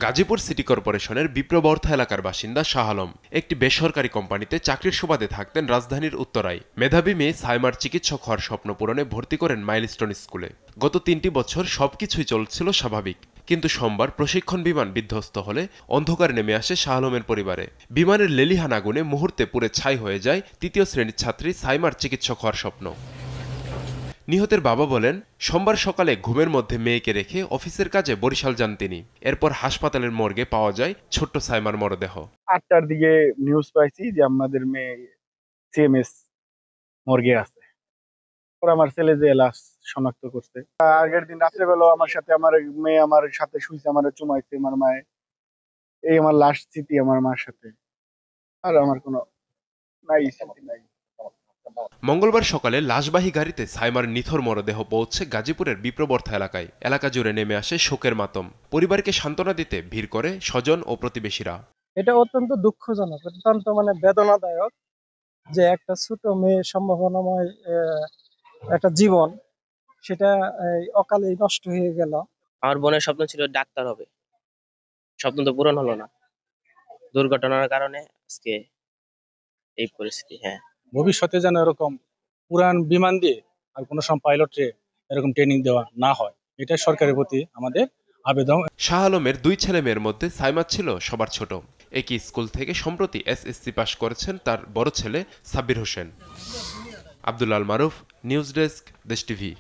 Gazipur city কর্পোরেশনের বিপ্রবর্থা এলাকার বাসিন্দা শাহ আলম একটি বেসরকারি কোম্পানিতে চাকরির সুবাদে থাকতেন রাজধানীর উত্তরায়। মেধাবী মেয়ে সাইমার চিকিৎসক হওয়ার স্বপ্ন পূরণে ভর্তি করেন মাইলস্টোন স্কুলে। গত ৩টি বছর সবকিছুই চলছিল স্বাভাবিক, কিন্তু সোমবার প্রশিক্ষণ বিমান বিধ্বস্ত হলে অন্ধকার নেমে আসে শাহ আলমের পরিবারে। বিমানের লেলিহান আগুনে মুহূর্তে পুড়ে ছাই হয়ে যায় তৃতীয় শ্রেণীর ছাত্রী সাইমার চিকিৎসক হওয়ার স্বপ্ন। নিহতের বাবা বলেন, সোমবার সকালে ঘুমের মধ্যে মেয়েকে রেখে অফিসের কাজে বরিশাল যান তিনি। এরপর হাসপাতালের মর্গে পাওয়া যায় ছোট্ট সাইমার মরদেহ। 8টার দিকে নিউজ পাইছি যে আমাদের মেয়ে সিএমএস মর্গে আছে। পরে আমার ছেলে যে লাশ শনাক্ত করছে। আগের দিন রাত্রেবেলা আমার মেয়ে আমার সাথে শুইছে, আমার চুমাইছে আমার মায়ে। এই আমার লাশ স্মৃতি আমার মার সাথে, আর আমার কোনো নাই স্মৃতি নাই। মঙ্গলবার সকালে লাশবাহী গাড়িতে সাইমার নিথর মরদেহ পৌঁছে গাজীপুরের বিপ্রবর্থা এলাকায়। এলাকা জুড়ে নেমে আসে শোকের মাতম। পরিবারকে সান্ত্বনা দিতে ভিড় করে স্বজন ও প্রতিবেশীরা। এটা অত্যন্ত দুঃখজনক, অত্যন্ত বেদনাদায়ক যে একটা ছোট মেয়ে সম্ভাবনাময় একটা জীবন, সেটা অকালে নষ্ট হয়ে গেল। আমার বোনের স্বপ্ন ছিল ডাক্তার হবে, স্বপ্ন তো পূরণ হলো না। দুর্ঘটনার কারণে আজকে এই পরিস্থিতি। হ্যাঁ, ভবিষ্যতে যেন এরকম পুরান বিমান দিয়ে আর কোনো সময় পাইলটে এরকম ট্রেনিং দেওয়া না হয়, এটা সরকারের প্রতি আমাদের আবেদন। শাহ আলমের 2 ছেলে মেয়ের মধ্যে সাইমা ছিল সবার ছোট। একই স্কুল থেকে সম্প্রতি এসএসসি পাশ করেছেন তার বড় ছেলে সাব্বির হোসেন। আব্দুল আল মারুফ, নিউজ ডেস্ক, দেশ টিভি।